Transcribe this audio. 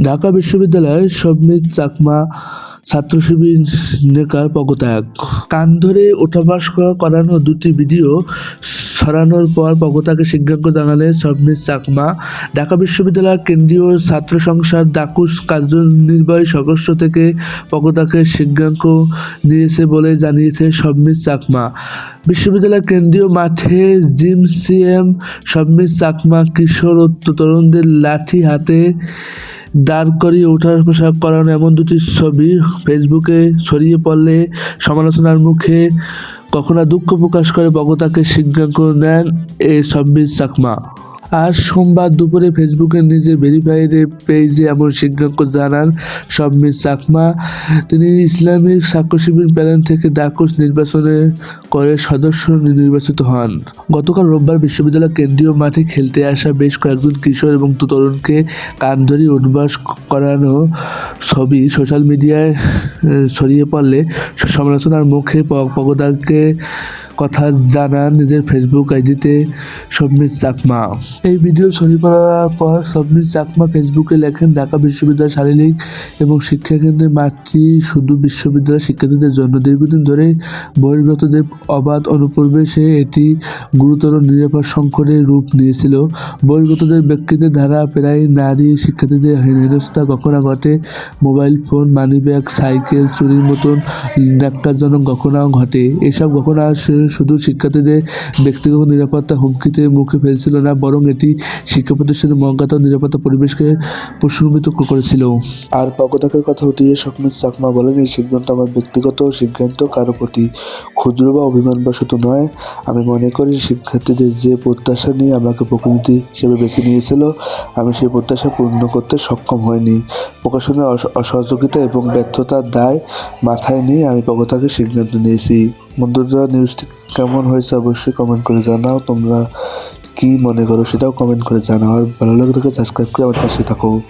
ঢাকা বিশ্ববিদ্যালয়ের সমিত চাকমা ছাত্র শিবির নেকার পদত্যাগ। কান ধরে ওঠাবস করানো দুটি ভিডিও ছড়ানোর পর পদত্যাগের সিদ্ধান্ত জানালেন সমিত চাকমা। ঢাকা বিশ্ববিদ্যালয়ের কেন্দ্রীয় ছাত্র সংসদ ডাকুস কার্যনির্বাহী সদস্য থেকে পদত্যাগের সিদ্ধান্ত নিয়েছে বলে জানিয়েছে সমিত চাকমা। বিশ্ববিদ্যালয়ের কেন্দ্রীয় মাঠে জিমনেসিয়াম সমিত চাকমা কিশোর ও তরুণদের লাঠি হাতে দাঁড় করিয়ে ওঠা-বসা করানো এমন দুটি ছবি ফেসবুকে ছড়িয়ে পড়লে সমালোচনার মুখে কখনো দুঃখ প্রকাশ করে পদত্যাগের সিদ্ধান্ত নেন এই সমিত চাকমা। আজ সোমবার দুপুরে ফেসবুকের নিজের ভেরিফাইড পেজে এমন সিদ্ধান্ত জানান সমিত চাকমা। তিনি ইসলামিক ছাত্র শিবির প্যানেল থেকে ডাকুস নির্বাচনে করে সদস্য নির্বাচিত হন। গতকাল রোববার বিশ্ববিদ্যালয়ের কেন্দ্রীয় মাঠে খেলতে আসা বেশ কয়েকজন কিশোর এবং তরুণকে কান ধরিয়ে উঠবাস করানো ছবি সোশ্যাল মিডিয়ায় ছড়িয়ে পড়লে সমালোচনার মুখে পদত্যাগের কথা জানান নিজের ফেসবুক আইডিতে সমিত চাকমা। এই ভিডিও ছড়িয়ে পড়ার পর সমিত চাকমা ফেসবুকে লেখেন, ঢাকা বিশ্ববিদ্যালয়ের শারীরিক এবং শিক্ষাকেন্দ্রের মাঠটি শুধু বিশ্ববিদ্যালয়ের শিক্ষার্থীদের জন্য। দীর্ঘদিন ধরে বহির্গতদের অবাধ অনুপ্রবেশে এটি গুরুতর নিরাপদ সংকটের রূপ নিয়েছিল। বহির্গতদের ব্যক্তিদের দ্বারা প্রায় নারী শিক্ষার্থীদের হেনস্থা ঘটনা ঘটে। মোবাইল ফোন, মানিব্যাগ, সাইকেল চুরির মতন ন্যক্কারজনক ঘটনাও ঘটে। এসব ঘটনা শুধু শিক্ষার্থীদের ব্যক্তিগত নিরাপত্তা হুমকিতে মুখে ফেলছিল না, বরং এটি শিক্ষা প্রতিষ্ঠানের মর্যাদা ও নিরাপত্তা পরিবেশকে প্রশ্নবিদ্ধ করেছিল। আর পদত্যাগের কথা উঠিয়ে সমিত চাকমা বলেন, এই সিদ্ধান্ত আমার ব্যক্তিগত সিদ্ধান্ত, কারো প্রতি ক্ষুদ্র বা অভিমানবশত নয়। আমি মনে করি শিক্ষার্থীদের যে প্রত্যাশা নিয়ে আমাকে প্রতিনিধি হিসেবে বেছে নিয়েছিল, আমি সেই প্রত্যাশা পূর্ণ করতে সক্ষম হইনি। প্রকাশনের অসহযোগিতা এবং ব্যর্থতার দায় মাথায় নিয়ে আমি পদত্যাগের সিদ্ধান্ত নিয়েছি। বন্ধুরা, নিউজটি কেমন হয়েছে অবশ্যই কমেন্ট করে জানাও। তোমরা কি মনে করো সেটাও কমেন্ট করে জানাও। আর ভালো লাগলে সাবস্ক্রাইব করে আমার পাশে থাকো।